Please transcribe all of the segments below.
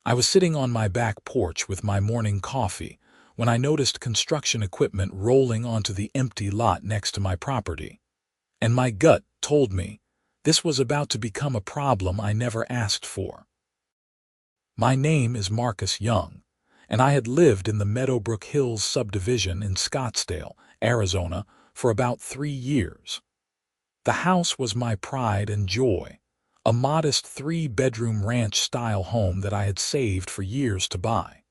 I was sitting on my back porch with my morning coffee when I noticed construction equipment rolling onto the empty lot next to my property. And my gut told me this was about to become a problem I never asked for. My name is Marcus Young, and I had lived in the Meadowbrook Hills subdivision in Scottsdale, Arizona, for about 3 years. The house was my pride and joy, a modest 3-bedroom ranch-style home that I had saved for years to buy.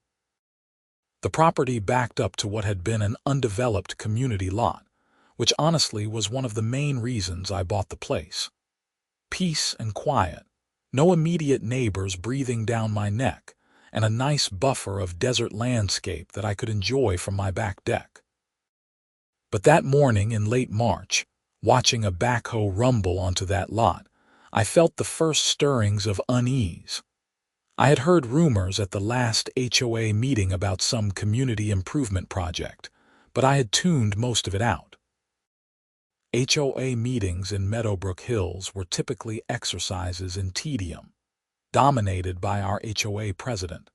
The property backed up to what had been an undeveloped community lot, which honestly was one of the main reasons I bought the place. Peace and quiet, no immediate neighbors breathing down my neck, and a nice buffer of desert landscape that I could enjoy from my back deck. But that morning in late March, watching a backhoe rumble onto that lot, I felt the first stirrings of unease. I had heard rumors at the last HOA meeting about some community improvement project, but I had tuned most of it out. HOA meetings in Meadowbrook Hills were typically exercises in tedium, dominated by our HOA president,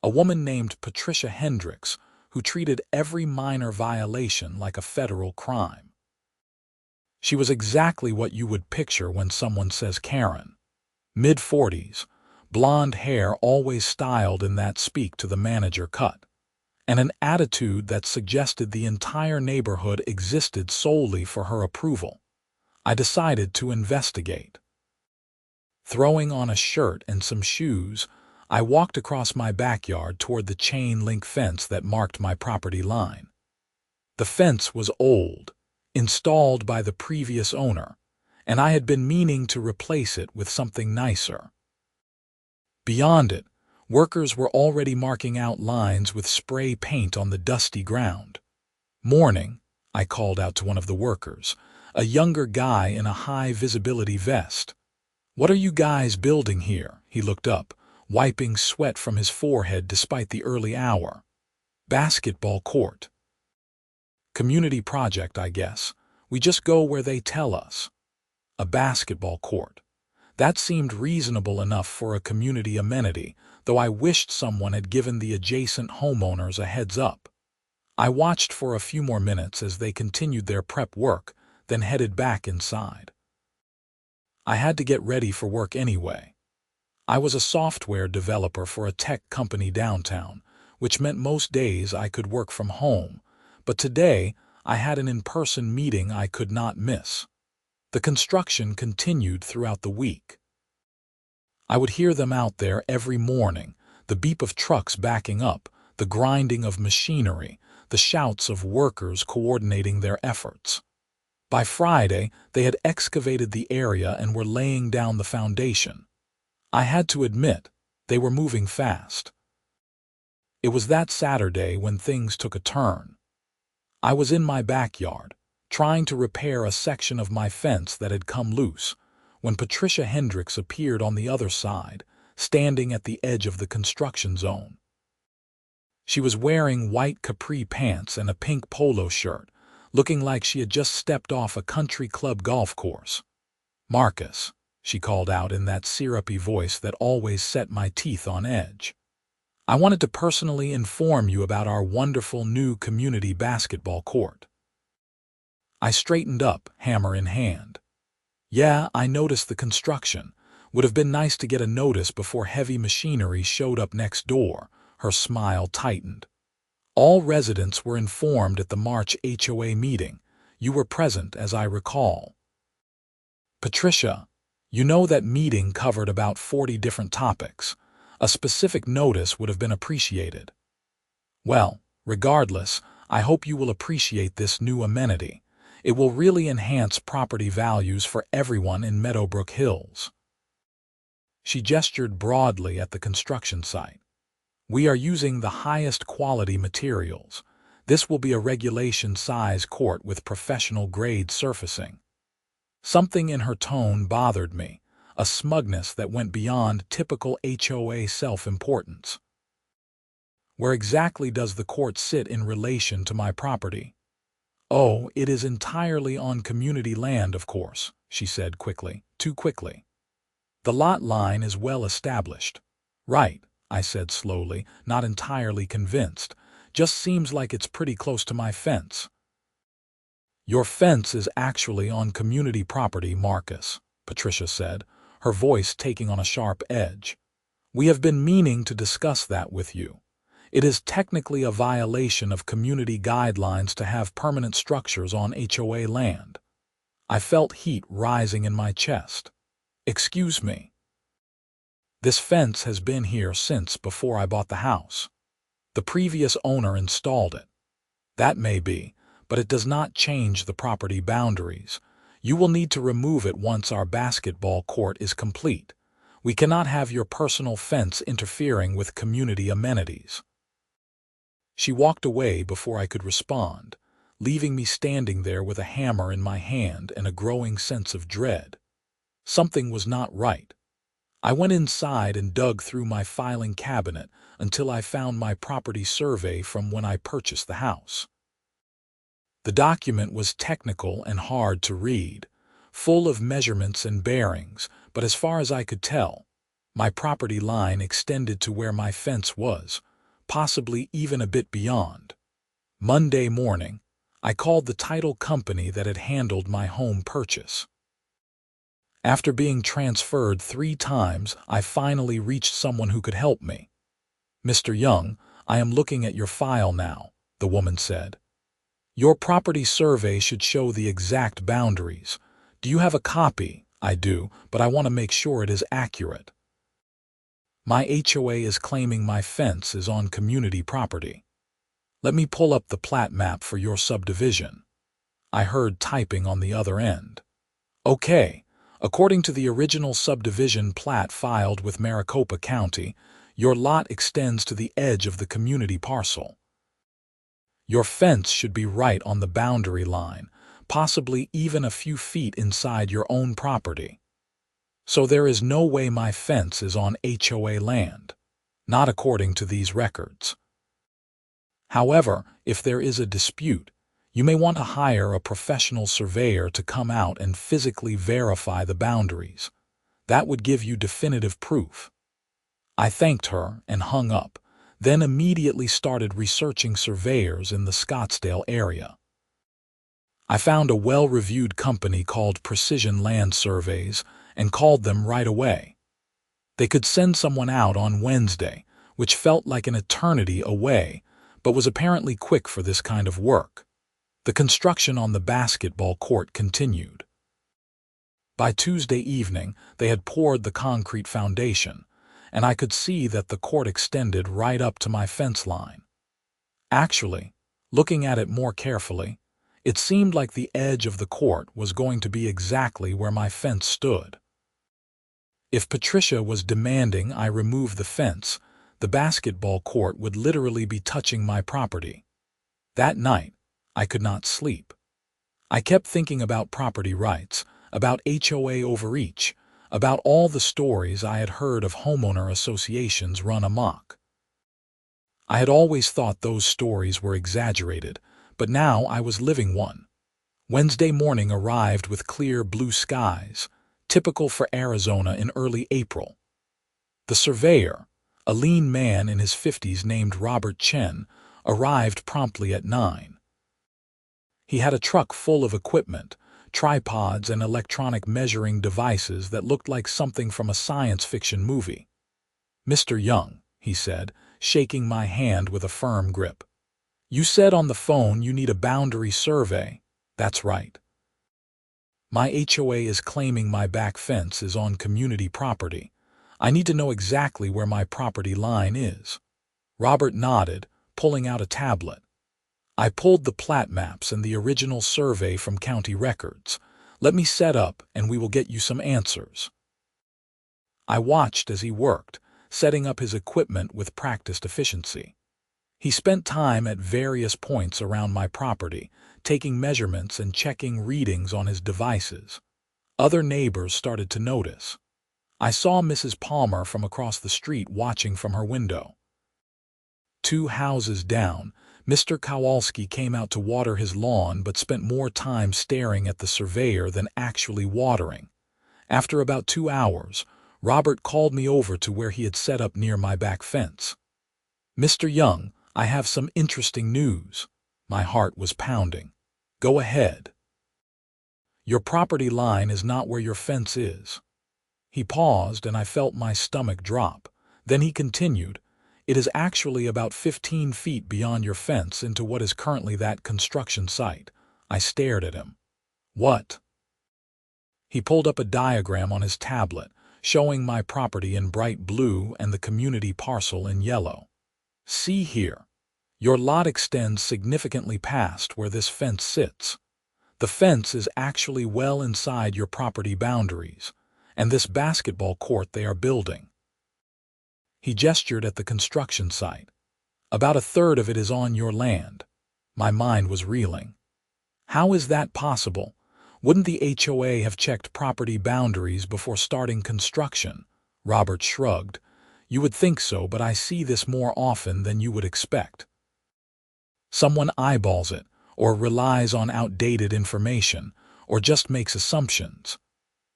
a woman named Patricia Hendricks, who treated every minor violation like a federal crime. She was exactly what you would picture when someone says Karen. Mid-40s, blonde hair always styled in that speak-to-the-manager cut, and an attitude that suggested the entire neighborhood existed solely for her approval. I decided to investigate. Throwing on a shirt and some shoes, I walked across my backyard toward the chain-link fence that marked my property line. The fence was old, installed by the previous owner, and I had been meaning to replace it with something nicer. Beyond it, workers were already marking out lines with spray paint on the dusty ground. "Morning," I called out to one of the workers, a younger guy in a high-visibility vest. "What are you guys building here?" He looked up, wiping sweat from his forehead despite the early hour. "Basketball court." "Community project, I guess. We just go where they tell us." A basketball court. That seemed reasonable enough for a community amenity, though I wished someone had given the adjacent homeowners a heads up. I watched for a few more minutes as they continued their prep work, then headed back inside. I had to get ready for work anyway. I was a software developer for a tech company downtown, which meant most days I could work from home, but today I had an in-person meeting I could not miss. The construction continued throughout the week. I would hear them out there every morning, the beep of trucks backing up, the grinding of machinery, the shouts of workers coordinating their efforts. By Friday, they had excavated the area and were laying down the foundation. I had to admit, they were moving fast. It was that Saturday when things took a turn. I was in my backyard, trying to repair a section of my fence that had come loose, when Patricia Hendricks appeared on the other side, standing at the edge of the construction zone. She was wearing white capri pants and a pink polo shirt, looking like she had just stepped off a country club golf course. "Marcus," she called out in that syrupy voice that always set my teeth on edge. "I wanted to personally inform you about our wonderful new community basketball court." I straightened up, hammer in hand. "Yeah, I noticed the construction. Would have been nice to get a notice before heavy machinery showed up next door." Her smile tightened. "All residents were informed at the March HOA meeting. You were present, as I recall." "Patricia, you know that meeting covered about 40 different topics. A specific notice would have been appreciated." "Well, regardless, I hope you will appreciate this new amenity. It will really enhance property values for everyone in Meadowbrook Hills." She gestured broadly at the construction site. "We are using the highest quality materials. This will be a regulation-size court with professional-grade surfacing." Something in her tone bothered me, a smugness that went beyond typical HOA self-importance. "Where exactly does the court sit in relation to my property?" "Oh, it is entirely on community land, of course," she said quickly, too quickly. "The lot line is well established." "Right," I said slowly, not entirely convinced. Just seems like it's pretty close to my fence. Your fence is actually on community property, Marcus, Patricia said, her voice taking on a sharp edge. We have been meaning to discuss that with you. It is technically a violation of community guidelines to have permanent structures on HOA land. I felt heat rising in my chest. Excuse me. This fence has been here since before I bought the house. The previous owner installed it. That may be, but it does not change the property boundaries. You will need to remove it once our basketball court is complete. We cannot have your personal fence interfering with community amenities. She walked away before I could respond, leaving me standing there with a hammer in my hand and a growing sense of dread. Something was not right. I went inside and dug through my filing cabinet until I found my property survey from when I purchased the house. The document was technical and hard to read, full of measurements and bearings, but as far as I could tell, my property line extended to where my fence was, possibly even a bit beyond. Monday morning, I called the title company that had handled my home purchase. After being transferred 3 times, I finally reached someone who could help me. Mr. Young, I am looking at your file now, the woman said. Your property survey should show the exact boundaries. Do you have a copy? I do, but I want to make sure it is accurate. My HOA is claiming my fence is on community property. Let me pull up the plat map for your subdivision. I heard typing on the other end. Okay. According to the original subdivision plat filed with Maricopa County, your lot extends to the edge of the community parcel. Your fence should be right on the boundary line, possibly even a few feet inside your own property. So there is no way my fence is on HOA land, not according to these records. However, if there is a dispute, you may want to hire a professional surveyor to come out and physically verify the boundaries. That would give you definitive proof. I thanked her and hung up, then immediately started researching surveyors in the Scottsdale area. I found a well-reviewed company called Precision Land Surveys and called them right away. They could send someone out on Wednesday, which felt like an eternity away, but was apparently quick for this kind of work. The construction on the basketball court continued. By Tuesday evening, they had poured the concrete foundation, and I could see that the court extended right up to my fence line. Actually, looking at it more carefully, it seemed like the edge of the court was going to be exactly where my fence stood. If Patricia was demanding I remove the fence, the basketball court would literally be touching my property. That night, I could not sleep. I kept thinking about property rights, about HOA overreach, about all the stories I had heard of homeowner associations run amok. I had always thought those stories were exaggerated, but now I was living one. Wednesday morning arrived with clear blue skies, typical for Arizona in early April. The surveyor, a lean man in his 50s named Robert Chen, arrived promptly at 9. He had a truck full of equipment, tripods and electronic measuring devices that looked like something from a science fiction movie. Mr. Young, he said, shaking my hand with a firm grip. You said on the phone you need a boundary survey. That's right. My HOA is claiming my back fence is on community property. I need to know exactly where my property line is. Robert nodded, pulling out a tablet. I pulled the plat maps and the original survey from county records. Let me set up and we will get you some answers. I watched as he worked, setting up his equipment with practiced efficiency. He spent time at various points around my property, taking measurements and checking readings on his devices. Other neighbors started to notice. I saw Mrs. Palmer from across the street watching from her window. 2 houses down, Mr. Kowalski came out to water his lawn but spent more time staring at the surveyor than actually watering. After about 2 hours, Robert called me over to where he had set up near my back fence. "Mr. Young, I have some interesting news." My heart was pounding. "Go ahead." "Your property line is not where your fence is." He paused and I felt my stomach drop. Then he continued, "It is actually about 15 feet beyond your fence into what is currently that construction site." I stared at him. "What?" He pulled up a diagram on his tablet, showing my property in bright blue and the community parcel in yellow. "See here. Your lot extends significantly past where this fence sits. The fence is actually well inside your property boundaries, and this basketball court they are building." He gestured at the construction site. "About a third of it is on your land." My mind was reeling. "How is that possible? Wouldn't the HOA have checked property boundaries before starting construction?" Robert shrugged. "You would think so, but I see this more often than you would expect. Someone eyeballs it, or relies on outdated information, or just makes assumptions.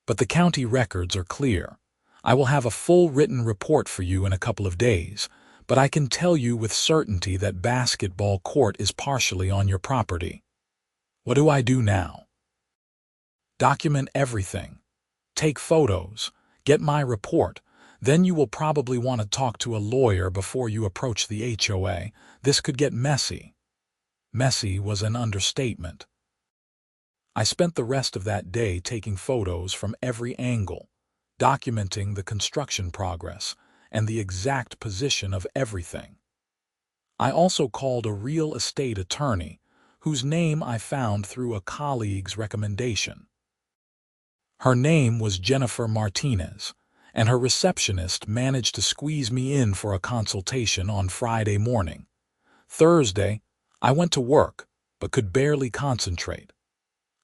But the county records are clear. I will have a full written report for you in a couple of days, but I can tell you with certainty that basketball court is partially on your property." "What do I do now?" "Document everything. Take photos. Get my report. Then you will probably want to talk to a lawyer before you approach the HOA. This could get messy." Messy was an understatement. I spent the rest of that day taking photos from every angle, documenting the construction progress and the exact position of everything. I also called a real estate attorney, whose name I found through a colleague's recommendation. Her name was Jennifer Martinez, and her receptionist managed to squeeze me in for a consultation on Friday morning. Thursday, I went to work, but could barely concentrate.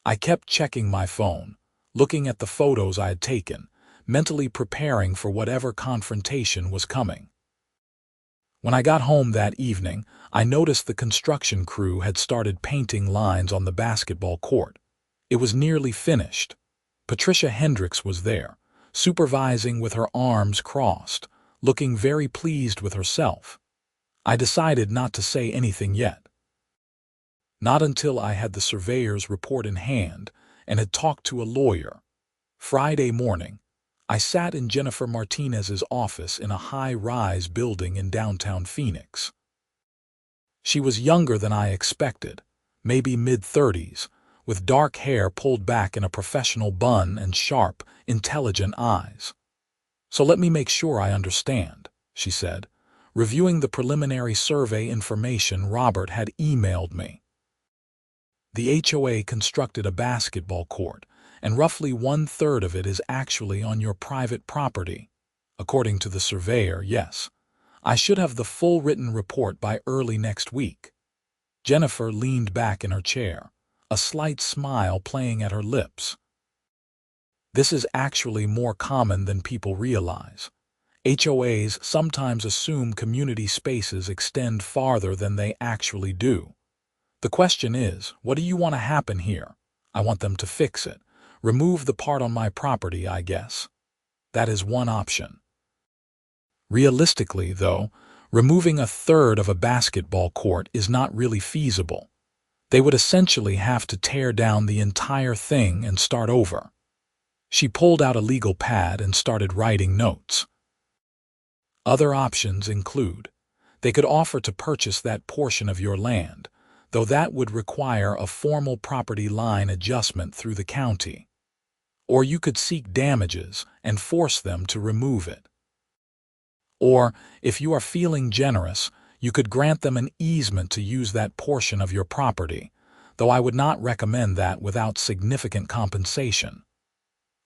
I kept checking my phone, looking at the photos I had taken, mentally preparing for whatever confrontation was coming. When I got home that evening, I noticed the construction crew had started painting lines on the basketball court. It was nearly finished. Patricia Hendricks was there, supervising with her arms crossed, looking very pleased with herself. I decided not to say anything yet. Not until I had the surveyor's report in hand and had talked to a lawyer. Friday morning, I sat in Jennifer Martinez's office in a high-rise building in downtown Phoenix. She was younger than I expected, maybe mid-30s, with dark hair pulled back in a professional bun and sharp, intelligent eyes. "So let me make sure I understand," she said, reviewing the preliminary survey information Robert had emailed me. "The HOA constructed a basketball court, and roughly 1/3 of it is actually on your private property. According to the surveyor, yes. I should have the full written report by early next week." Jennifer leaned back in her chair, a slight smile playing at her lips. "This is actually more common than people realize. HOAs sometimes assume community spaces extend farther than they actually do. The question is, what do you want to happen here? I want them to fix it. Remove the part on my property, I guess. That is one option. Realistically, though, removing 1/3 of a basketball court is not really feasible. They would essentially have to tear down the entire thing and start over." She pulled out a legal pad and started writing notes. "Other options include, they could offer to purchase that portion of your land, though that would require a formal property line adjustment through the county. Or you could seek damages and force them to remove it. Or, if you are feeling generous, you could grant them an easement to use that portion of your property, though I would not recommend that without significant compensation.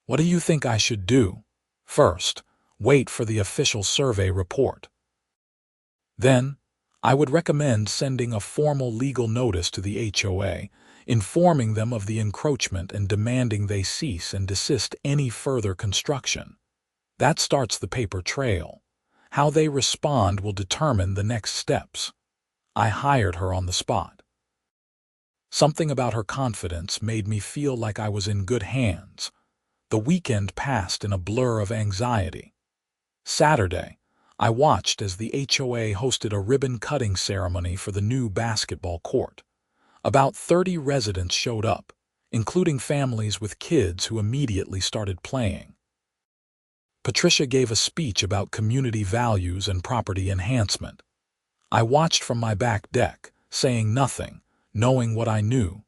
What do you think I should do? First, wait for the official survey report. Then, I would recommend sending a formal legal notice to the HOA, informing them of the encroachment and demanding they cease and desist any further construction. That starts the paper trail. How they respond will determine the next steps." I hired her on the spot. Something about her confidence made me feel like I was in good hands. The weekend passed in a blur of anxiety. Saturday, I watched as the HOA hosted a ribbon-cutting ceremony for the new basketball court. About 30 residents showed up, including families with kids who immediately started playing. Patricia gave a speech about community values and property enhancement. I watched from my back deck, saying nothing, knowing what I knew.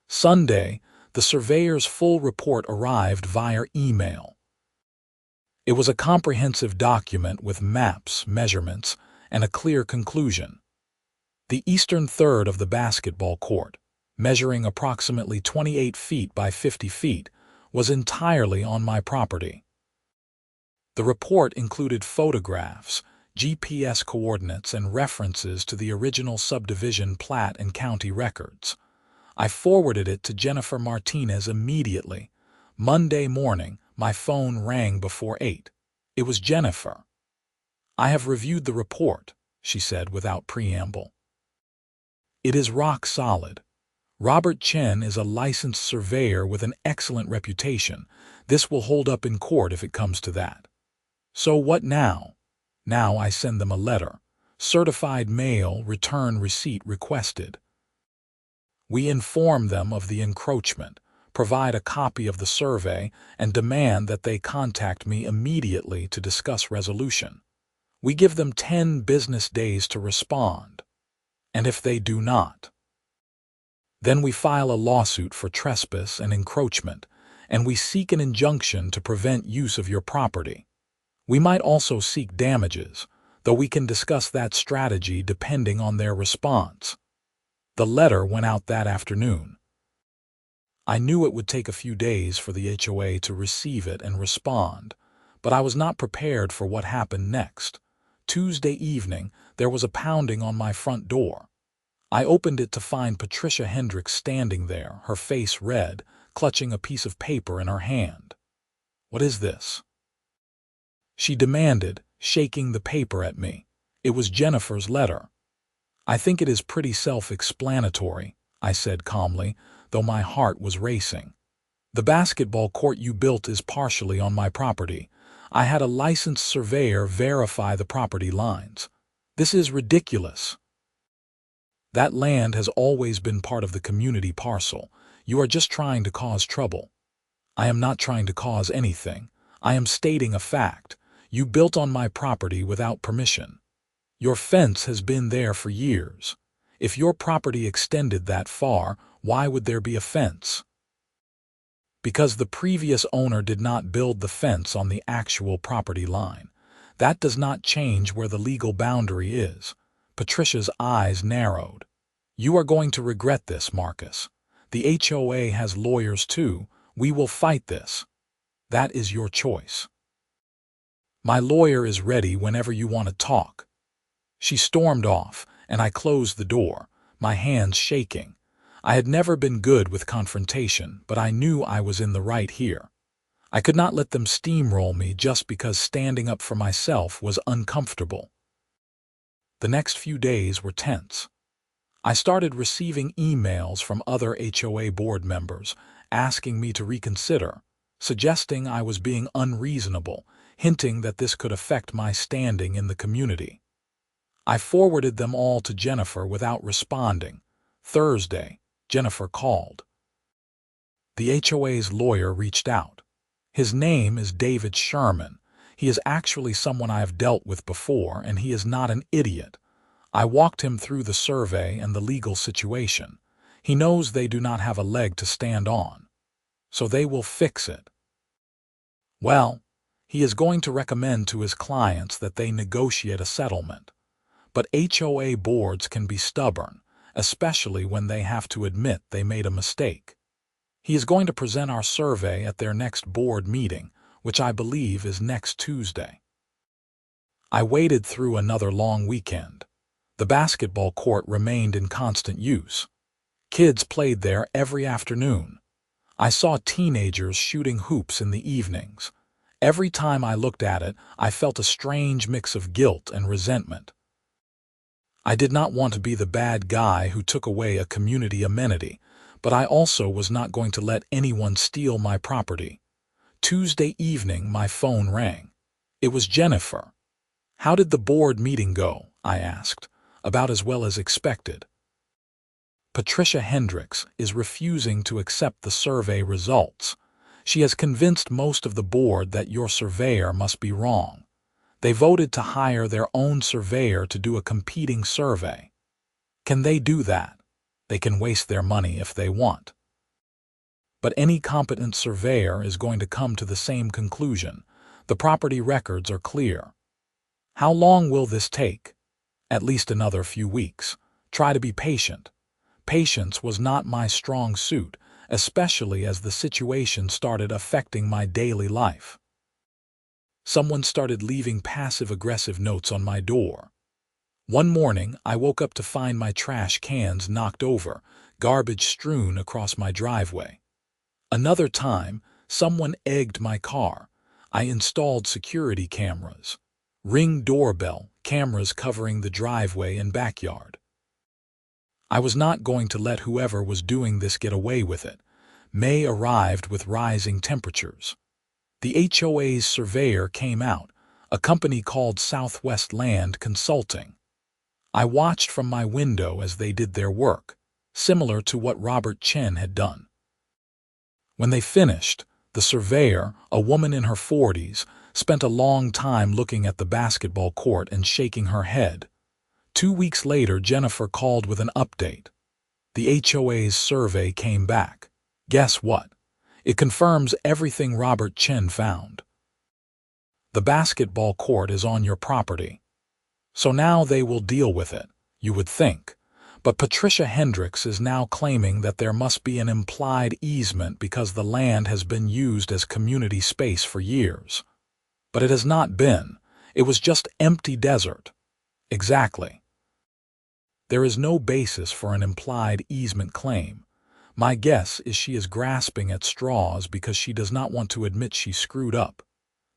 Sunday, the surveyor's full report arrived via email. It was a comprehensive document with maps, measurements, and a clear conclusion. The eastern third of the basketball court, measuring approximately 28 feet by 50 feet, was entirely on my property. The report included photographs, GPS coordinates, and references to the original subdivision plat and county records. I forwarded it to Jennifer Martinez immediately. Monday morning, my phone rang before 8. It was Jennifer. "I have reviewed the report," she said without preamble. "It is rock solid. Robert Chen is a licensed surveyor with an excellent reputation. This will hold up in court if it comes to that. So what now?" Now I send them a letter. Certified mail, return receipt requested. We inform them of the encroachment, provide a copy of the survey, and demand that they contact me immediately to discuss resolution. We give them 10 business days to respond. And if they do not, then we file a lawsuit for trespass and encroachment, and we seek an injunction to prevent use of your property. We might also seek damages, though we can discuss that strategy depending on their response. The letter went out that afternoon. I knew it would take a few days for the HOA to receive it and respond, but I was not prepared for what happened next. Tuesday evening, there was a pounding on my front door. I opened it to find Patricia Hendricks standing there, her face red, clutching a piece of paper in her hand. "What is this?" she demanded, shaking the paper at me. It was Jennifer's letter. "I think it is pretty self-explanatory," I said calmly, though my heart was racing. "The basketball court you built is partially on my property. I had a licensed surveyor verify the property lines. This is ridiculous. That land has always been part of the community parcel. You are just trying to cause trouble." "I am not trying to cause anything. I am stating a fact. You built on my property without permission. Your fence has been there for years. If your property extended that far, why would there be a fence?" "Because the previous owner did not build the fence on the actual property line. That does not change where the legal boundary is." Patricia's eyes narrowed. "You are going to regret this, Marcus. The HOA has lawyers too. We will fight this. That is your choice. My lawyer is ready whenever you want to talk." She stormed off, and I closed the door, my hands shaking. I had never been good with confrontation, but I knew I was in the right here. I could not let them steamroll me just because standing up for myself was uncomfortable. The next few days were tense. I started receiving emails from other HOA board members asking me to reconsider, suggesting I was being unreasonable, hinting that this could affect my standing in the community. I forwarded them all to Jennifer without responding. Thursday, Jennifer called. The HOA's lawyer reached out. His name is David Sherman. He is actually someone I have dealt with before, and he is not an idiot. I walked him through the survey and the legal situation. He knows they do not have a leg to stand on, so they will fix it. Well, he is going to recommend to his clients that they negotiate a settlement. But HOA boards can be stubborn, especially when they have to admit they made a mistake. He is going to present our survey at their next board meeting, which I believe is next Tuesday. I waited through another long weekend. The basketball court remained in constant use. Kids played there every afternoon. I saw teenagers shooting hoops in the evenings. Every time I looked at it, I felt a strange mix of guilt and resentment. I did not want to be the bad guy who took away a community amenity, but I also was not going to let anyone steal my property. Tuesday evening, my phone rang. It was Jennifer. "How did the board meeting go?" I asked. "About as well as expected." "Patricia Hendricks is refusing to accept the survey results. She has convinced most of the board that your surveyor must be wrong. They voted to hire their own surveyor to do a competing survey. Can they do that? They can waste their money if they want. But any competent surveyor is going to come to the same conclusion. The property records are clear." "How long will this take?" "At least another few weeks. Try to be patient." Patience was not my strong suit, especially as the situation started affecting my daily life. Someone started leaving passive-aggressive notes on my door. One morning, I woke up to find my trash cans knocked over, garbage strewn across my driveway. Another time, someone egged my car. I installed security cameras. Ring doorbell, cameras covering the driveway and backyard. I was not going to let whoever was doing this get away with it. May arrived with rising temperatures. The HOA's surveyor came out, a company called Southwest Land Consulting. I watched from my window as they did their work, similar to what Robert Chen had done. When they finished, the surveyor, a woman in her 40s, spent a long time looking at the basketball court and shaking her head. 2 weeks later, Jennifer called with an update. The HOA's survey came back. Guess what? It confirms everything Robert Chen found. The basketball court is on your property. So now they will deal with it, you would think. But Patricia Hendricks is now claiming that there must be an implied easement because the land has been used as community space for years. But it has not been. It was just empty desert. Exactly. There is no basis for an implied easement claim. My guess is she is grasping at straws because she does not want to admit she screwed up.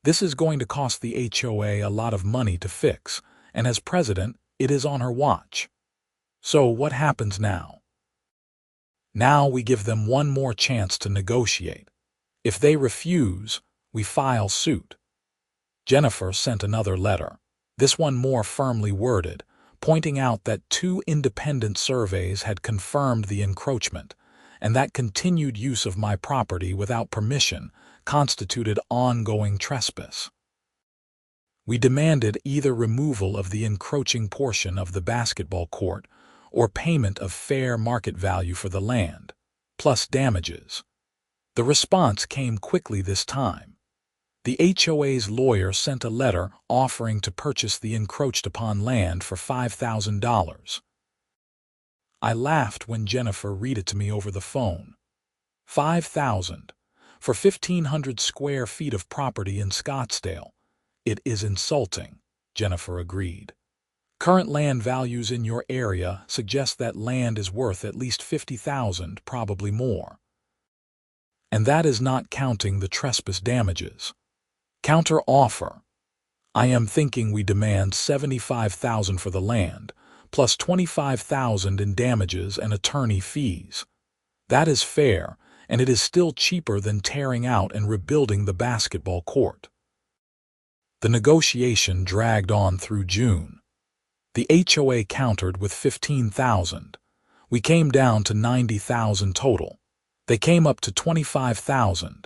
This is going to cost the HOA a lot of money to fix, and as president, it is on her watch. So what happens now? Now we give them one more chance to negotiate. If they refuse, we file suit. Jennifer sent another letter, this one more firmly worded, pointing out that 2 independent surveys had confirmed the encroachment, and that continued use of my property without permission constituted ongoing trespass. We demanded either removal of the encroaching portion of the basketball court or payment of fair market value for the land, plus damages. The response came quickly this time. The HOA's lawyer sent a letter offering to purchase the encroached upon land for $5,000. I laughed when Jennifer read it to me over the phone. $5,000 for 1,500 square feet of property in Scottsdale. It is insulting, Jennifer agreed. Current land values in your area suggest that land is worth at least $50,000, probably more. And that is not counting the trespass damages. Counter offer. I am thinking we demand $75,000 for the land, plus $25,000 in damages and attorney fees. That is fair, and it is still cheaper than tearing out and rebuilding the basketball court. The negotiation dragged on through June. The HOA countered with $15,000. We came down to $90,000 total. They came up to $25,000.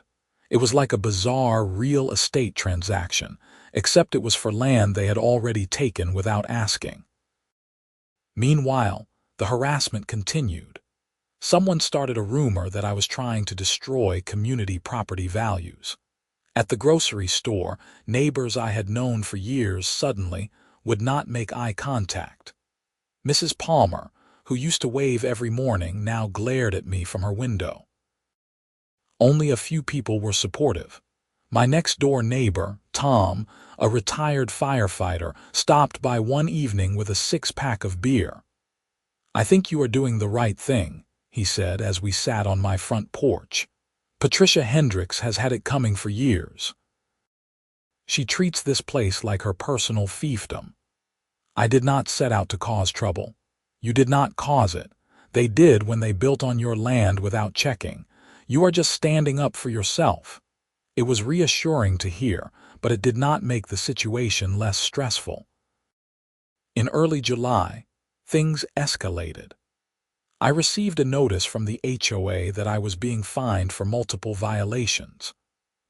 It was like a bizarre real estate transaction, except it was for land they had already taken without asking. Meanwhile, the harassment continued. Someone started a rumor that I was trying to destroy community property values. At the grocery store, neighbors I had known for years suddenly would not make eye contact. Mrs. Palmer, who used to wave every morning, now glared at me from her window. Only a few people were supportive. My next-door neighbor, Tom, a retired firefighter, stopped by one evening with a 6-pack of beer. "I think you are doing the right thing," he said as we sat on my front porch. "Patricia Hendricks has had it coming for years. She treats this place like her personal fiefdom. I did not set out to cause trouble. You did not cause it. They did when they built on your land without checking. You are just standing up for yourself. It was reassuring to hear, but it did not make the situation less stressful. In early July, things escalated. I received a notice from the HOA that I was being fined for multiple violations.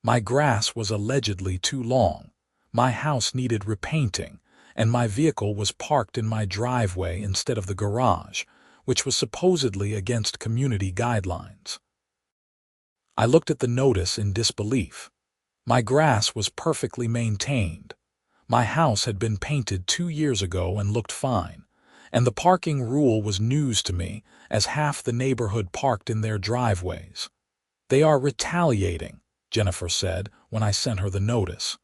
My grass was allegedly too long, my house needed repainting, and my vehicle was parked in my driveway instead of the garage, which was supposedly against community guidelines. I looked at the notice in disbelief. My grass was perfectly maintained. My house had been painted 2 years ago and looked fine, and the parking rule was news to me, as half the neighborhood parked in their driveways. "They are retaliating," Jennifer said when I sent her the notice.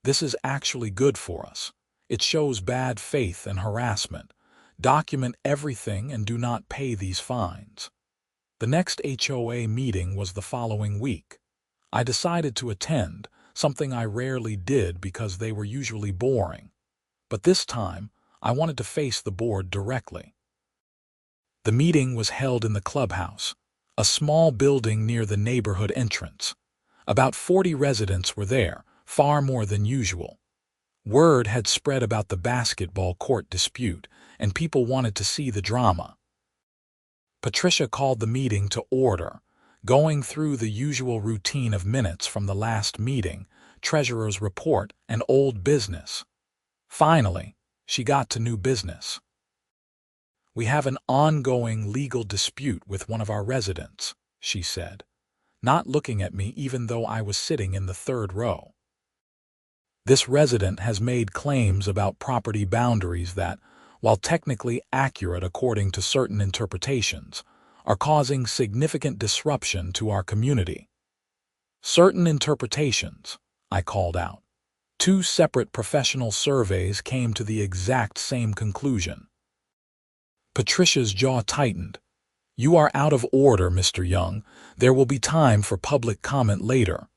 "This is actually good for us. It shows bad faith and harassment. Document everything and do not pay these fines." The next HOA meeting was the following week. I decided to attend, something I rarely did because they were usually boring. But this time, I wanted to face the board directly. The meeting was held in the clubhouse, a small building near the neighborhood entrance. About 40 residents were there, far more than usual. Word had spread about the basketball court dispute, and people wanted to see the drama. Patricia called the meeting to order, going through the usual routine of minutes from the last meeting, treasurer's report, and old business. Finally, she got to new business. "We have an ongoing legal dispute with one of our residents," she said, not looking at me even though I was sitting in the third row. "This resident has made claims about property boundaries that, while technically accurate according to certain interpretations, are causing significant disruption to our community." "Certain interpretations," I called out. 2 separate professional surveys came to the exact same conclusion. Patricia's jaw tightened. "You are out of order, Mr. Young. There will be time for public comment later."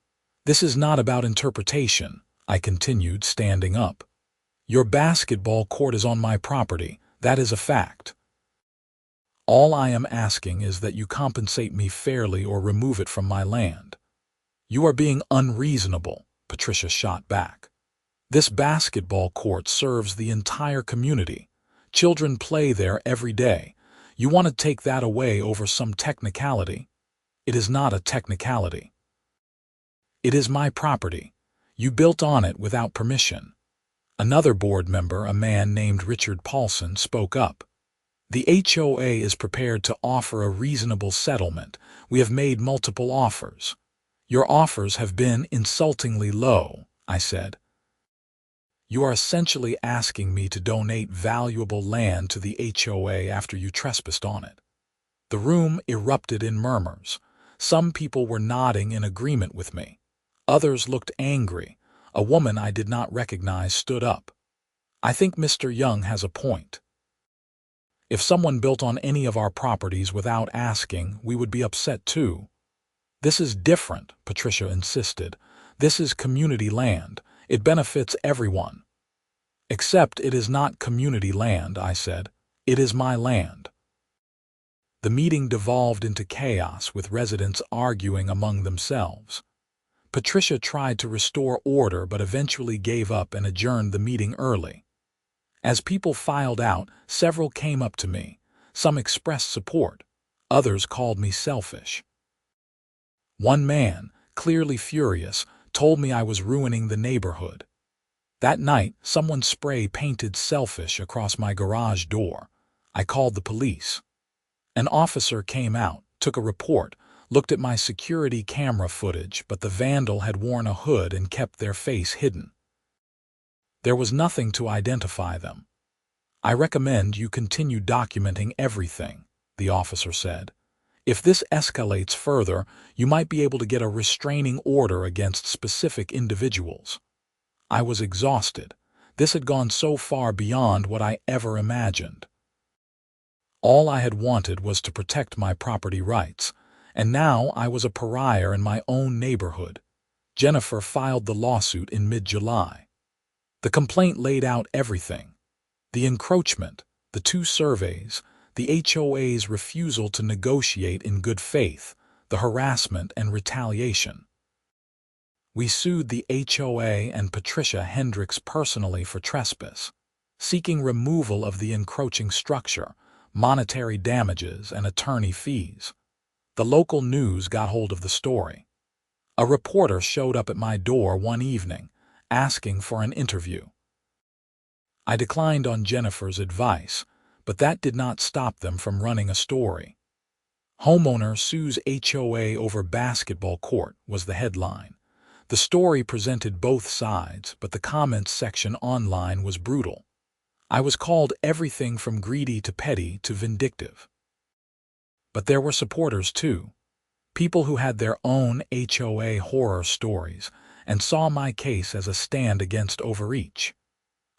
"This is not about interpretation," I continued, standing up. "Your basketball court is on my property. That is a fact. All I am asking is that you compensate me fairly or remove it from my land." "You are being unreasonable," Patricia shot back. "This basketball court serves the entire community. Children play there every day. You want to take that away over some technicality? It is not a technicality. It is my property. You built on it without permission." Another board member, a man named Richard Paulson, spoke up. "The HOA is prepared to offer a reasonable settlement. We have made multiple offers." "Your offers have been insultingly low," I said. "You are essentially asking me to donate valuable land to the HOA after you trespassed on it." The room erupted in murmurs. Some people were nodding in agreement with me. Others looked angry. A woman I did not recognize stood up. "I think Mr. Young has a point. If someone built on any of our properties without asking, we would be upset too." "This is different," Patricia insisted. "This is community land. It benefits everyone." "Except it is not community land," I said. "It is my land." The meeting devolved into chaos, with residents arguing among themselves. Patricia tried to restore order but eventually gave up and adjourned the meeting early. As people filed out, several came up to me. Some expressed support. Others called me selfish. One man, clearly furious, told me I was ruining the neighborhood. That night, someone spray-painted "selfish" across my garage door. I called the police. An officer came out, took a report, looked at my security camera footage, but the vandal had worn a hood and kept their face hidden. There was nothing to identify them. "I recommend you continue documenting everything," the officer said. "If this escalates further, you might be able to get a restraining order against specific individuals." I was exhausted. This had gone so far beyond what I ever imagined. All I had wanted was to protect my property rights, and now I was a pariah in my own neighborhood. Jennifer filed the lawsuit in mid-July. The complaint laid out everything: the encroachment, the 2 surveys, the HOA's refusal to negotiate in good faith, the harassment and retaliation. We sued the HOA and Patricia Hendricks personally for trespass, seeking removal of the encroaching structure, monetary damages, and attorney fees. The local news got hold of the story. A reporter showed up at my door one evening, asking for an interview. I declined on Jennifer's advice, but that did not stop them from running a story. Homeowner sues HOA over basketball court was the headline. The story presented both sides, but the comments section online was brutal. I was called everything from greedy to petty to vindictive. But there were supporters too. People who had their own HOA horror stories and saw my case as a stand against overreach.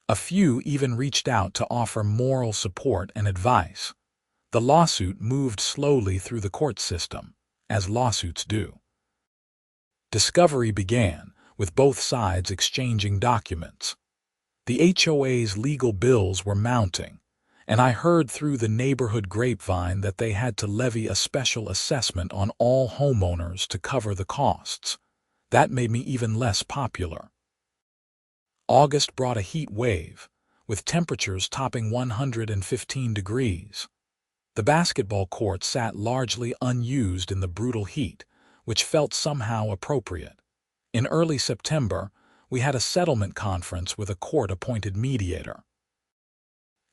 A few even reached out to offer moral support and advice. The lawsuit moved slowly through the court system, as lawsuits do. Discovery began, with both sides exchanging documents. The HOA's legal bills were mounting, and I heard through the neighborhood grapevine that they had to levy a special assessment on all homeowners to cover the costs. That made me even less popular. August brought a heat wave, with temperatures topping 115 degrees. The basketball court sat largely unused in the brutal heat, which felt somehow appropriate. In early September, we had a settlement conference with a court-appointed mediator.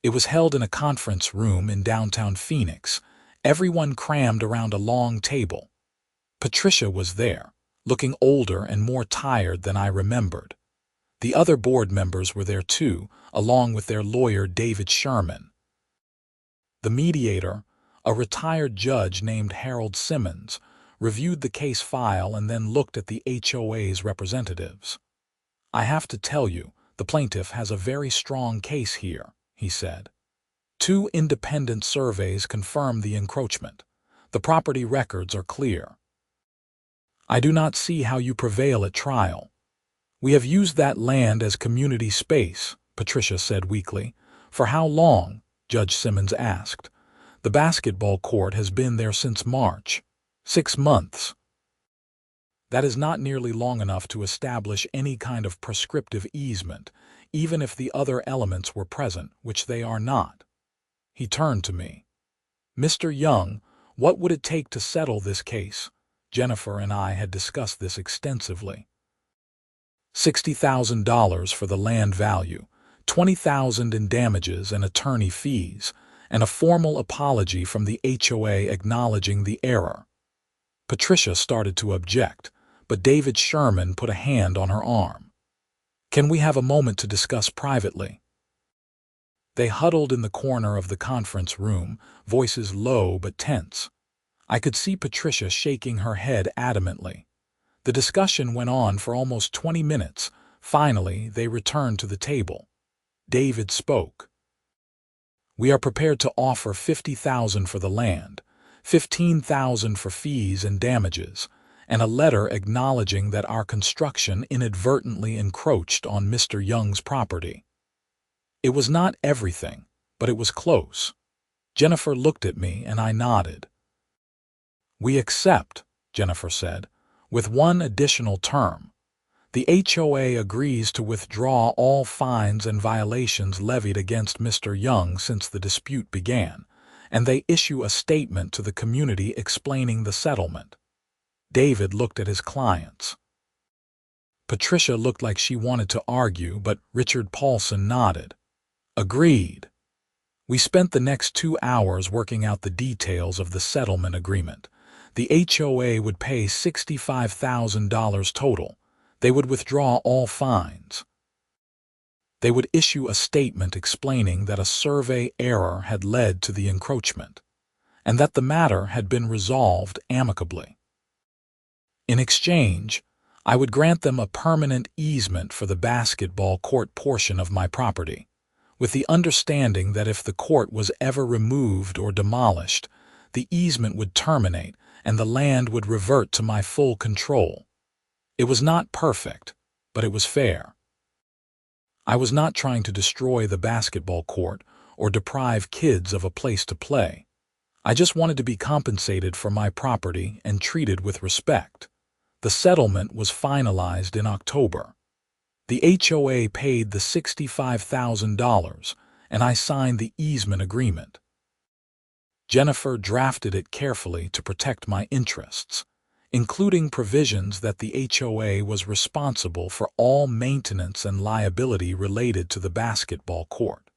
It was held in a conference room in downtown Phoenix, everyone crammed around a long table. Patricia was there, looking older and more tired than I remembered. The other board members were there too, along with their lawyer David Sherman. The mediator, a retired judge named Harold Simmons, reviewed the case file and then looked at the HOA's representatives. "I have to tell you, the plaintiff has a very strong case here," he said. "Two independent surveys confirm the encroachment. The property records are clear. I do not see how you prevail at trial." "We have used that land as community space," Patricia said weakly. "For how long?" Judge Simmons asked. "The basketball court has been there since March. 6 months. That is not nearly long enough to establish any kind of prescriptive easement, even if the other elements were present, which they are not." He turned to me. "Mr. Young, what would it take to settle this case?" Jennifer and I had discussed this extensively. $60,000 for the land value, $20,000 in damages and attorney fees, and a formal apology from the HOA acknowledging the error. Patricia started to object, but David Sherman put a hand on her arm. "Can we have a moment to discuss privately?" They huddled in the corner of the conference room, voices low but tense. I could see Patricia shaking her head adamantly. The discussion went on for almost 20 minutes. Finally, they returned to the table. David spoke. "We are prepared to offer $50,000 for the land, $15,000 for fees and damages, and a letter acknowledging that our construction inadvertently encroached on Mr. Young's property." It was not everything, but it was close. Jennifer looked at me and I nodded. "We accept," Jennifer said, "with one additional term. The HOA agrees to withdraw all fines and violations levied against Mr. Young since the dispute began, and they issue a statement to the community explaining the settlement." David looked at his clients. Patricia looked like she wanted to argue, but Richard Paulson nodded. "Agreed." We spent the next 2 hours working out the details of the settlement agreement. The HOA would pay $65,000 total. They would withdraw all fines. They would issue a statement explaining that a survey error had led to the encroachment, and that the matter had been resolved amicably. In exchange, I would grant them a permanent easement for the basketball court portion of my property, with the understanding that if the court was ever removed or demolished, the easement would terminate and the land would revert to my full control. It was not perfect, but it was fair. I was not trying to destroy the basketball court or deprive kids of a place to play. I just wanted to be compensated for my property and treated with respect. The settlement was finalized in October. The HOA paid the $65,000, and I signed the easement agreement. Jennifer drafted it carefully to protect my interests, including provisions that the HOA was responsible for all maintenance and liability related to the basketball court,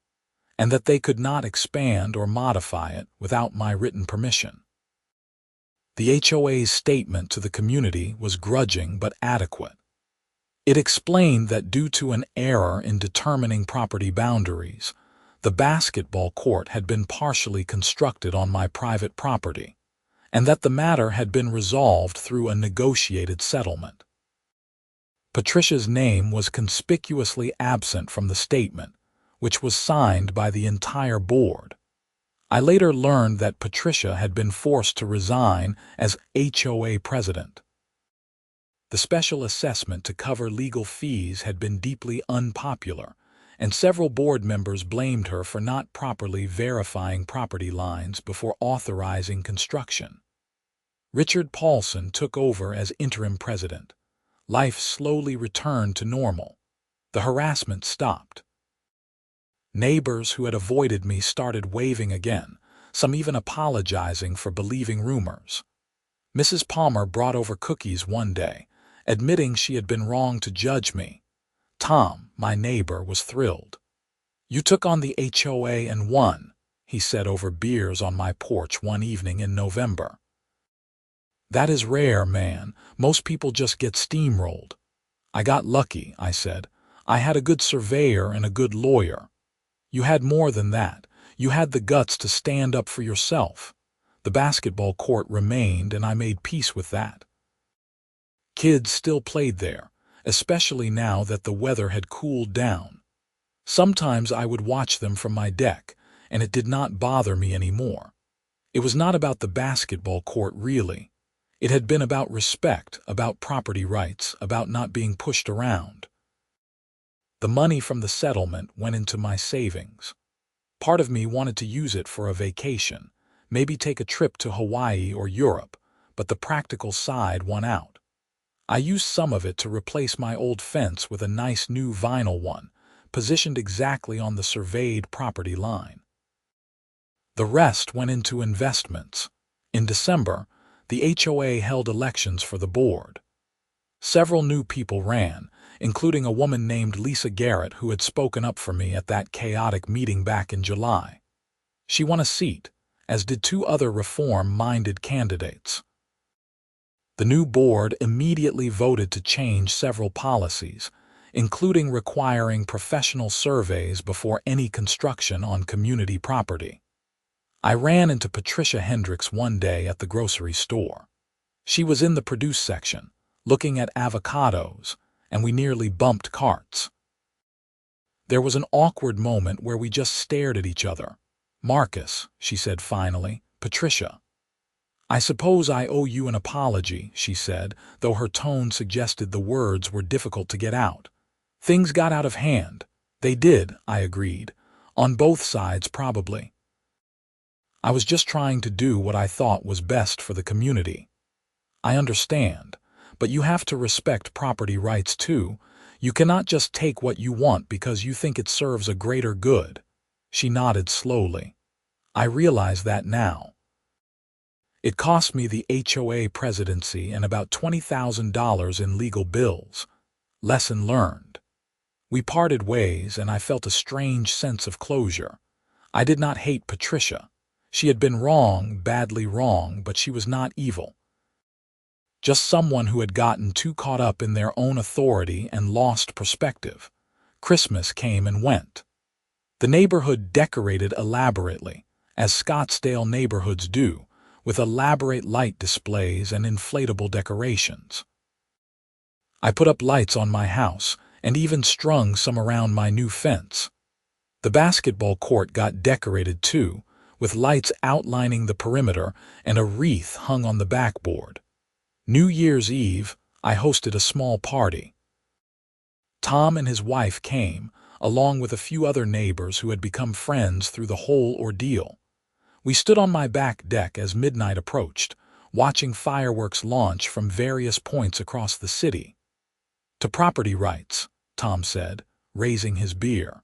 and that they could not expand or modify it without my written permission. The HOA's statement to the community was grudging but adequate. It explained that due to an error in determining property boundaries, the basketball court had been partially constructed on my private property, and that the matter had been resolved through a negotiated settlement. Patricia's name was conspicuously absent from the statement, which was signed by the entire board. I later learned that Patricia had been forced to resign as HOA president. The special assessment to cover legal fees had been deeply unpopular, and several board members blamed her for not properly verifying property lines before authorizing construction. Richard Paulson took over as interim president. Life slowly returned to normal. The harassment stopped. Neighbors who had avoided me started waving again, some even apologizing for believing rumors. Mrs. Palmer brought over cookies one day, admitting she had been wrong to judge me. Tom, my neighbor, was thrilled. "You took on the HOA and won," he said over beers on my porch one evening in November. "That is rare, man. Most people just get steamrolled." "I got lucky," I said. "I had a good surveyor and a good lawyer." "You had more than that. You had the guts to stand up for yourself. The basketball court remained, and I made peace with that." Kids still played there, especially now that the weather had cooled down. Sometimes I would watch them from my deck, and it did not bother me anymore. It was not about the basketball court, really. It had been about respect, about property rights, about not being pushed around. The money from the settlement went into my savings. Part of me wanted to use it for a vacation, maybe take a trip to Hawaii or Europe, but the practical side won out. I used some of it to replace my old fence with a nice new vinyl one, positioned exactly on the surveyed property line. The rest went into investments. In December, the HOA held elections for the board. Several new people ran, including a woman named Lisa Garrett who had spoken up for me at that chaotic meeting back in July. She won a seat, as did two other reform-minded candidates. The new board immediately voted to change several policies, including requiring professional surveys before any construction on community property. I ran into Patricia Hendricks one day at the grocery store. She was in the produce section, looking at avocados, and we nearly bumped carts. There was an awkward moment where we just stared at each other. "Marcus," she said finally. "Patricia." "I suppose I owe you an apology," she said, though her tone suggested the words were difficult to get out. "Things got out of hand." "They did," I agreed. "On both sides, probably. I was just trying to do what I thought was best for the community." "I understand, but you have to respect property rights too. You cannot just take what you want because you think it serves a greater good." She nodded slowly. "I realize that now. It cost me the HOA presidency and about $20,000 in legal bills. Lesson learned." We parted ways, and I felt a strange sense of closure. I did not hate Patricia. She had been wrong, badly wrong, but she was not evil. Just someone who had gotten too caught up in their own authority and lost perspective. Christmas came and went. The neighborhood decorated elaborately, as Scottsdale neighborhoods do, with elaborate light displays and inflatable decorations. I put up lights on my house and even strung some around my new fence. The basketball court got decorated too, with lights outlining the perimeter and a wreath hung on the backboard. New Year's Eve, I hosted a small party. Tom and his wife came, along with a few other neighbors who had become friends through the whole ordeal. We stood on my back deck as midnight approached, watching fireworks launch from various points across the city. To property rights, Tom said, raising his beer.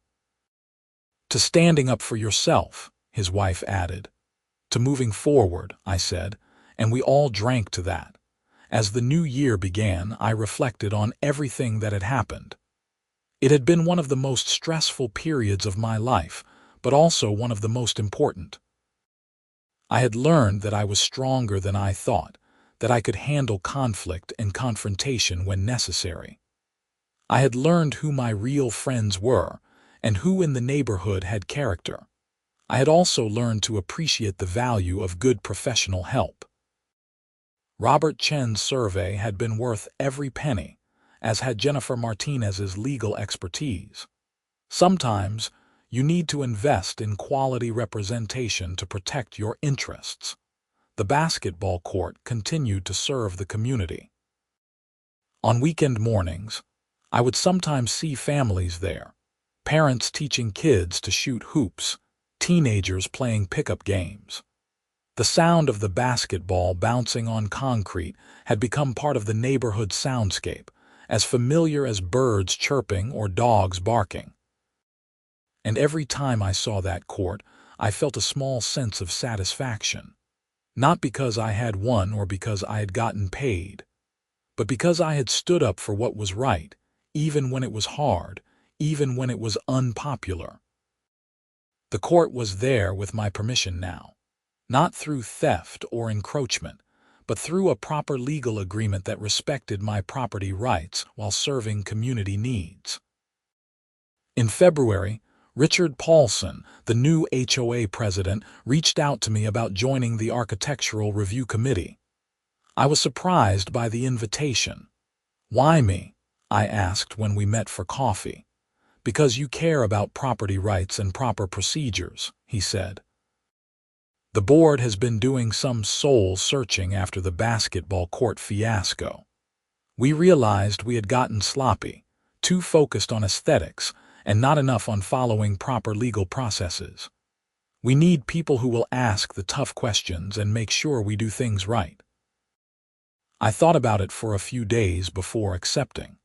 To standing up for yourself, his wife added. To moving forward, I said, and we all drank to that. As the new year began, I reflected on everything that had happened. It had been one of the most stressful periods of my life, but also one of the most important. I had learned that I was stronger than I thought, that I could handle conflict and confrontation when necessary. I had learned who my real friends were, and who in the neighborhood had character. I had also learned to appreciate the value of good professional help. Robert Chen's survey had been worth every penny, as had Jennifer Martinez's legal expertise. Sometimes, you need to invest in quality representation to protect your interests. The basketball court continued to serve the community. On weekend mornings, I would sometimes see families there, parents teaching kids to shoot hoops, teenagers playing pickup games. The sound of the basketball bouncing on concrete had become part of the neighborhood soundscape, as familiar as birds chirping or dogs barking. And every time I saw that court, I felt a small sense of satisfaction. Not because I had won or because I had gotten paid, but because I had stood up for what was right, even when it was hard, even when it was unpopular. The court was there with my permission now, not through theft or encroachment, but through a proper legal agreement that respected my property rights while serving community needs. In February, Richard Paulson, the new HOA president, reached out to me about joining the Architectural Review Committee. I was surprised by the invitation. "Why me?" I asked when we met for coffee. "Because you care about property rights and proper procedures," he said. The board has been doing some soul-searching after the basketball court fiasco. We realized we had gotten sloppy, too focused on aesthetics, and not enough on following proper legal processes. We need people who will ask the tough questions and make sure we do things right. I thought about it for a few days before accepting.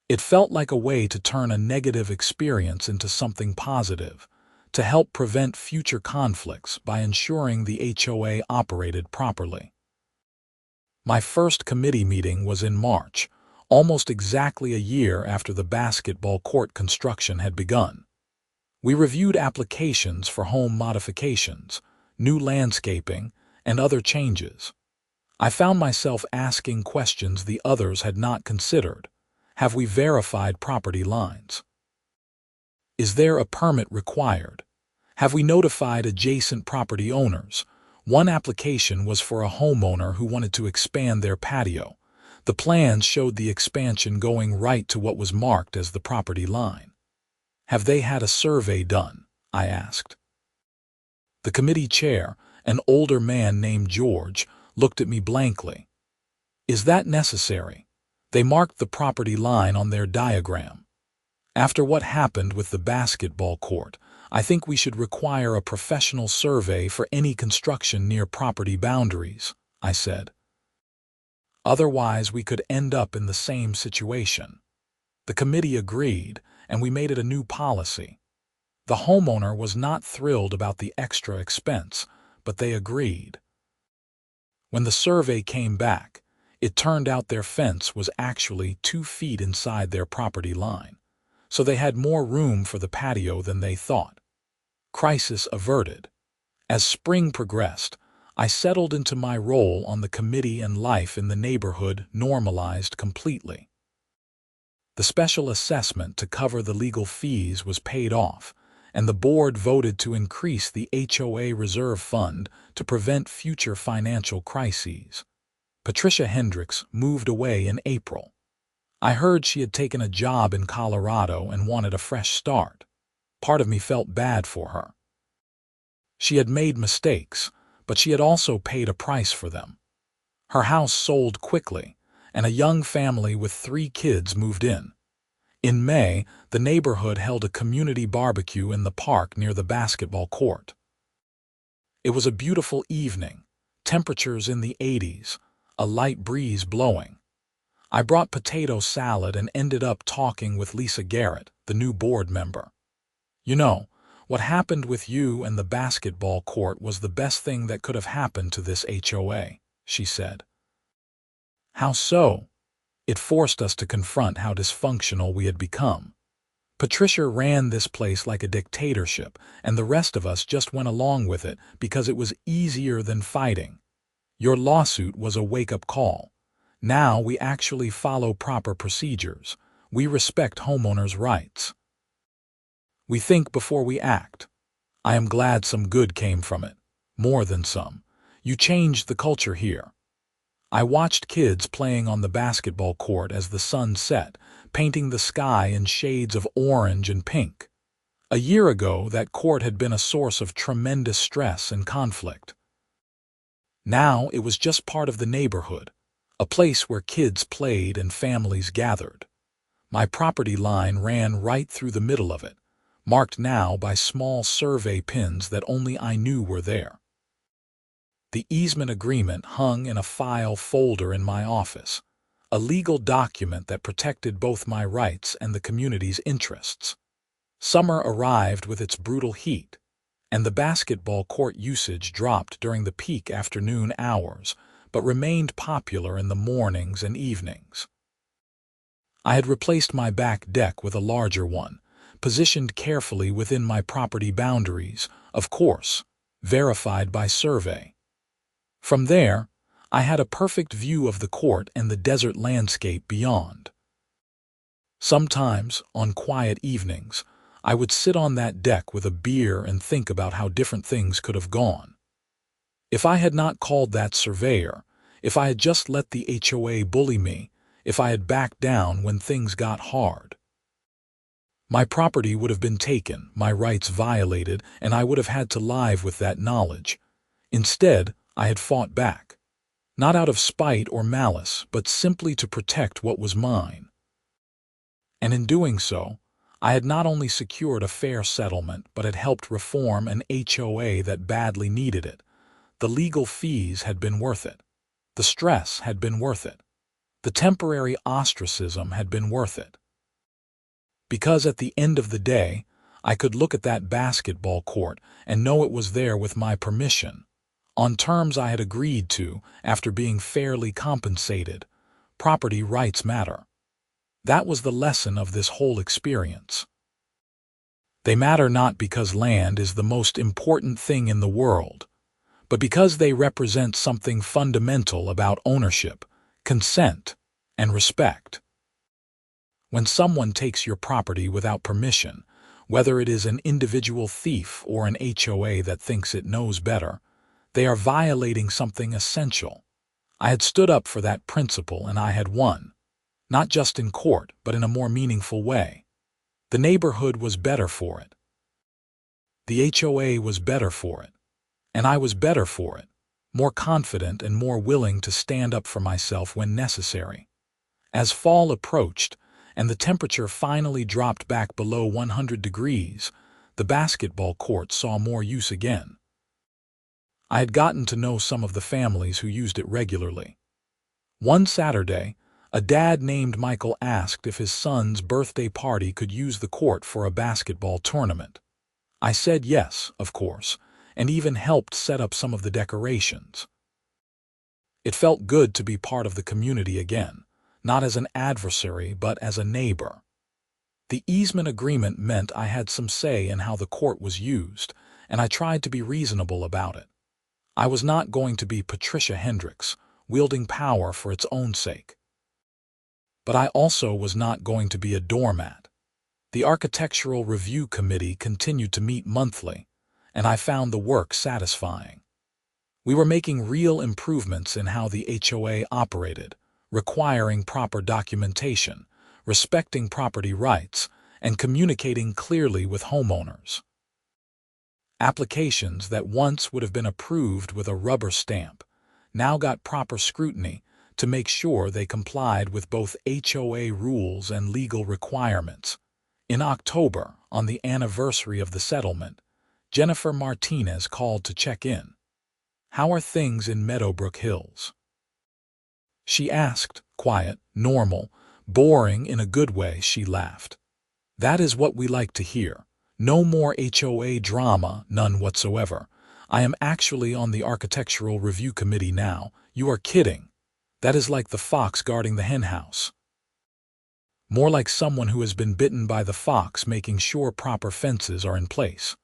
It felt like a way to turn a negative experience into something positive, to help prevent future conflicts by ensuring the HOA operated properly. My first committee meeting was in March, almost exactly a year after the basketball court construction had begun. We reviewed applications for home modifications, new landscaping, and other changes. I found myself asking questions the others had not considered. Have we verified property lines? Is there a permit required? Have we notified adjacent property owners? One application was for a homeowner who wanted to expand their patio. The plans showed the expansion going right to what was marked as the property line. Have they had a survey done? I asked. The committee chair, an older man named George, looked at me blankly. Is that necessary? They marked the property line on their diagram. After what happened with the basketball court, I think we should require a professional survey for any construction near property boundaries, I said. Otherwise, we could end up in the same situation. The committee agreed, and we made it a new policy. The homeowner was not thrilled about the extra expense, but they agreed. When the survey came back, it turned out their fence was actually 2 feet inside their property line, so they had more room for the patio than they thought. Crisis averted. As spring progressed, I settled into my role on the committee and life in the neighborhood normalized completely. The special assessment to cover the legal fees was paid off, and the board voted to increase the HOA reserve fund to prevent future financial crises. Patricia Hendricks moved away in April. I heard she had taken a job in Colorado and wanted a fresh start. Part of me felt bad for her. She had made mistakes, but she had also paid a price for them. Her house sold quickly, and a young family with 3 kids moved in. In May, the neighborhood held a community barbecue in the park near the basketball court. It was a beautiful evening. temperatures in the 80s, a light breeze blowing. I brought potato salad and ended up talking with Lisa Garrett, the new board member. "You know, what happened with you and the basketball court was the best thing that could have happened to this HOA," she said. "How so?" "It forced us to confront how dysfunctional we had become. Patricia ran this place like a dictatorship, and the rest of us just went along with it because it was easier than fighting. Your lawsuit was a wake-up call. Now we actually follow proper procedures. We respect homeowners' rights. We think before we act. I am glad some good came from it. More than some. You changed the culture here." I watched kids playing on the basketball court as the sun set, painting the sky in shades of orange and pink. A year ago, that court had been a source of tremendous stress and conflict. Now it was just part of the neighborhood, a place where kids played and families gathered. My property line ran right through the middle of it, marked now by small survey pins that only I knew were there. The easement agreement hung in a file folder in my office, a legal document that protected both my rights and the community's interests. Summer arrived with its brutal heat, and the basketball court usage dropped during the peak afternoon hours, but remained popular in the mornings and evenings. I had replaced my back deck with a larger one, positioned carefully within my property boundaries, of course, verified by survey. From there, I had a perfect view of the court and the desert landscape beyond. Sometimes, on quiet evenings, I would sit on that deck with a beer and think about how different things could have gone. If I had not called that surveyor, if I had just let the HOA bully me, if I had backed down when things got hard. My property would have been taken, my rights violated, and I would have had to live with that knowledge. Instead, I had fought back. Not out of spite or malice, but simply to protect what was mine. And in doing so, I had not only secured a fair settlement, but had helped reform an HOA that badly needed it. The legal fees had been worth it. The stress had been worth it. The temporary ostracism had been worth it. Because at the end of the day, I could look at that basketball court and know it was there with my permission, on terms I had agreed to after being fairly compensated. Property rights matter. That was the lesson of this whole experience. They matter not because land is the most important thing in the world, but because they represent something fundamental about ownership, consent, and respect. When someone takes your property without permission, whether it is an individual thief or an HOA that thinks it knows better, they are violating something essential. I had stood up for that principle and I had won, not just in court, but in a more meaningful way. The neighborhood was better for it. The HOA was better for it. And I was better for it, more confident and more willing to stand up for myself when necessary. As fall approached, and the temperature finally dropped back below 100 degrees, the basketball court saw more use again. I had gotten to know some of the families who used it regularly. One Saturday, a dad named Michael asked if his son's birthday party could use the court for a basketball tournament. I said yes, of course, and even helped set up some of the decorations. It felt good to be part of the community again, not as an adversary but as a neighbor. The easement agreement meant I had some say in how the court was used, and I tried to be reasonable about it. I was not going to be Patricia Hendricks, wielding power for its own sake. But I also was not going to be a doormat. The Architectural Review Committee continued to meet monthly, and I found the work satisfying. We were making real improvements in how the HOA operated, requiring proper documentation, respecting property rights, and communicating clearly with homeowners. Applications that once would have been approved with a rubber stamp now got proper scrutiny to make sure they complied with both HOA rules and legal requirements. In October, on the anniversary of the settlement, Jennifer Martinez called to check in. How are things in Meadowbrook Hills?" She asked, quiet, normal, boring in a good way. She laughed. "That is what we like to hear. No more HOA drama, none whatsoever. I am actually on the Architectural Review Committee now. You are kidding. That is like the fox guarding the henhouse." "More like someone who has been bitten by the fox making sure proper fences are in place."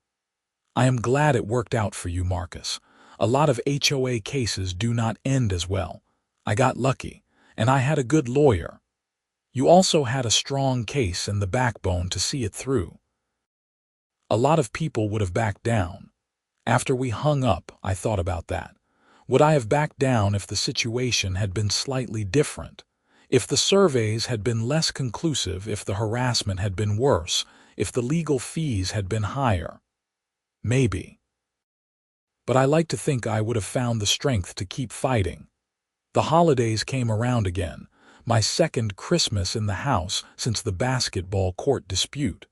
"I am glad it worked out for you, Marcus. A lot of HOA cases do not end as well. I got lucky, and I had a good lawyer. You also had a strong case and the backbone to see it through." "A lot of people would have backed down. After we hung up, I thought about that. Would I have backed down if the situation had been slightly different? If the surveys had been less conclusive, if the harassment had been worse, if the legal fees had been higher? Maybe. But I like to think I would have found the strength to keep fighting. The holidays came around again, my second Christmas in the house since the basketball court dispute.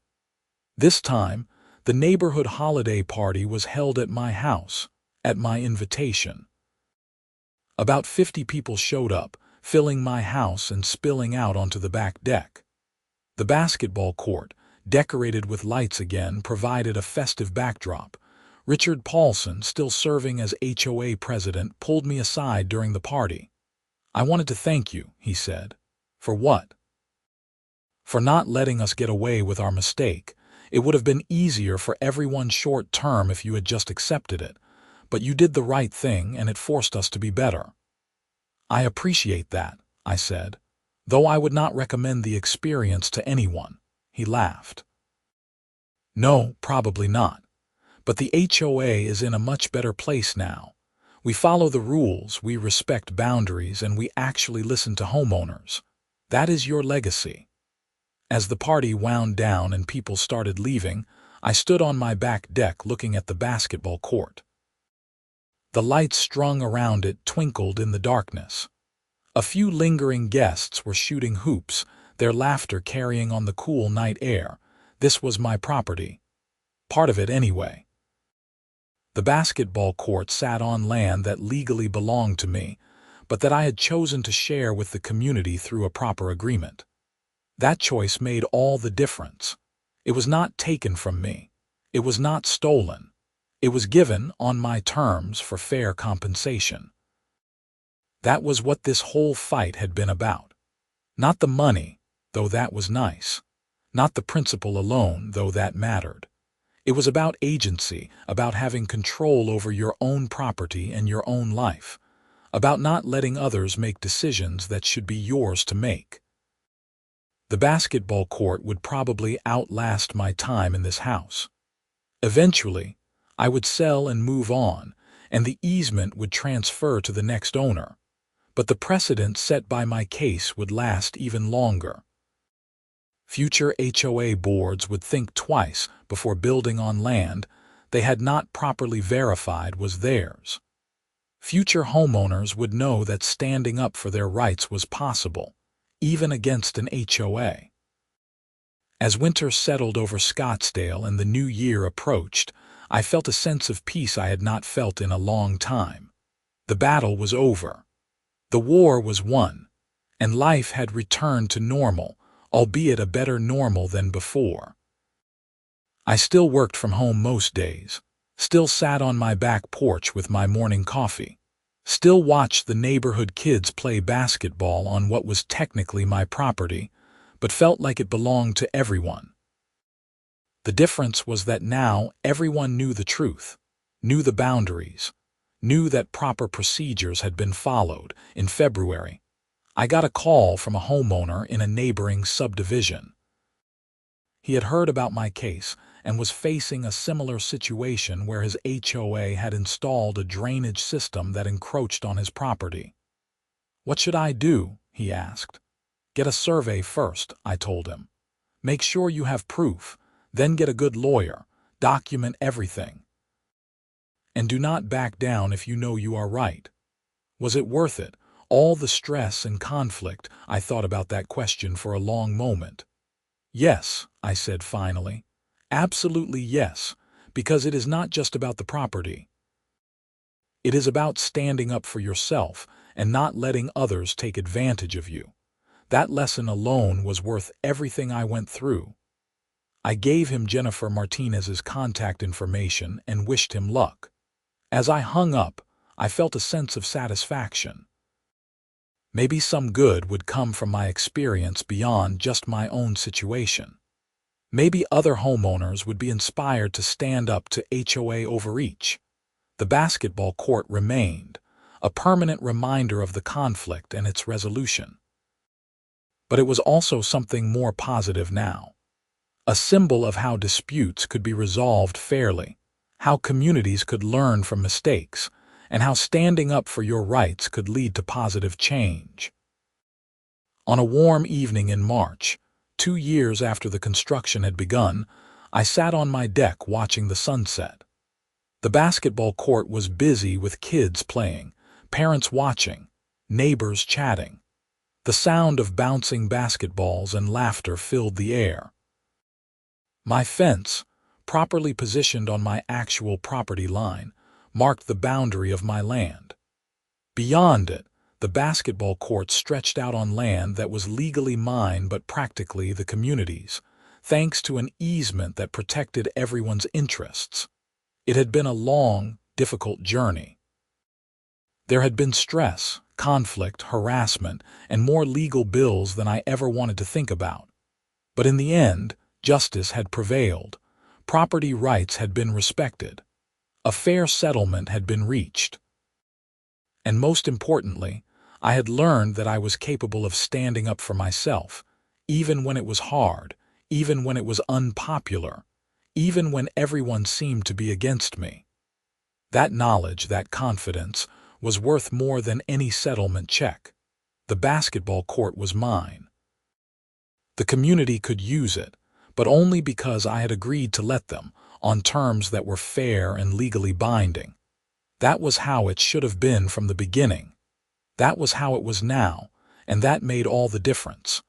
This time, the neighborhood holiday party was held at my house, at my invitation. About 50 people showed up, filling my house and spilling out onto the back deck. The basketball court, decorated with lights again, provided a festive backdrop. Richard Paulson, still serving as HOA president, pulled me aside during the party. "I wanted to thank you," he said. "For what?" "For not letting us get away with our mistake. It would have been easier for everyone short term if you had just accepted it, but you did the right thing and it forced us to be better." "I appreciate that," I said, "though I would not recommend the experience to anyone." He laughed. "No, probably not. But the HOA is in a much better place now. We follow the rules, we respect boundaries, and we actually listen to homeowners. That is your legacy." As the party wound down and people started leaving, I stood on my back deck looking at the basketball court. The lights strung around it twinkled in the darkness. A few lingering guests were shooting hoops, their laughter carrying on the cool night air. This was my property. Part of it anyway. The basketball court sat on land that legally belonged to me, but that I had chosen to share with the community through a proper agreement. That choice made all the difference. It was not taken from me. It was not stolen. It was given on my terms for fair compensation. That was what this whole fight had been about. Not the money, though that was nice. Not the principle alone, though that mattered. It was about agency, about having control over your own property and your own life, about not letting others make decisions that should be yours to make. The basketball court would probably outlast my time in this house. Eventually, I would sell and move on, and the easement would transfer to the next owner. But the precedent set by my case would last even longer. Future HOA boards would think twice before building on land they had not properly verified was theirs. Future homeowners would know that standing up for their rights was possible, even against an HOA. As winter settled over Scottsdale and the new year approached, I felt a sense of peace I had not felt in a long time. The battle was over. The war was won, and life had returned to normal, albeit a better normal than before. I still worked from home most days, still sat on my back porch with my morning coffee, still watched the neighborhood kids play basketball on what was technically my property, but felt like it belonged to everyone. The difference was that now everyone knew the truth, knew the boundaries, knew that proper procedures had been followed. In February, I got a call from a homeowner in a neighboring subdivision. He had heard about my case and was facing a similar situation where his HOA had installed a drainage system that encroached on his property. "What should I do?" he asked. "Get a survey first," I told him. "Make sure you have proof, then get a good lawyer, document everything. And do not back down if you know you are right." Was it worth it? All the stress and conflict? I thought about that question for a long moment. "Yes," I said finally. "Absolutely yes, because it is not just about the property. It is about standing up for yourself and not letting others take advantage of you. That lesson alone was worth everything I went through. I gave him Jennifer Martinez's contact information and wished him luck. As I hung up, I felt a sense of satisfaction. Maybe some good would come from my experience beyond just my own situation. Maybe other homeowners would be inspired to stand up to HOA overreach. The basketball court remained, a permanent reminder of the conflict and its resolution. But it was also something more positive now. A symbol of how disputes could be resolved fairly, how communities could learn from mistakes, and how standing up for your rights could lead to positive change. On a warm evening in March, 2 years after the construction had begun, I sat on my deck watching the sunset. The basketball court was busy with kids playing, parents watching, neighbors chatting. The sound of bouncing basketballs and laughter filled the air. My fence, properly positioned on my actual property line, marked the boundary of my land. Beyond it, the basketball court stretched out on land that was legally mine but practically the community's, thanks to an easement that protected everyone's interests. It had been a long, difficult journey. There had been stress, conflict, harassment, and more legal bills than I ever wanted to think about. But in the end, justice had prevailed. Property rights had been respected. A fair settlement had been reached. And most importantly, I had learned that I was capable of standing up for myself, even when it was hard, even when it was unpopular, even when everyone seemed to be against me. That knowledge, that confidence, was worth more than any settlement check. The basketball court was mine. The community could use it, but only because I had agreed to let them, on terms that were fair and legally binding. That was how it should have been from the beginning. That was how it was now, and that made all the difference.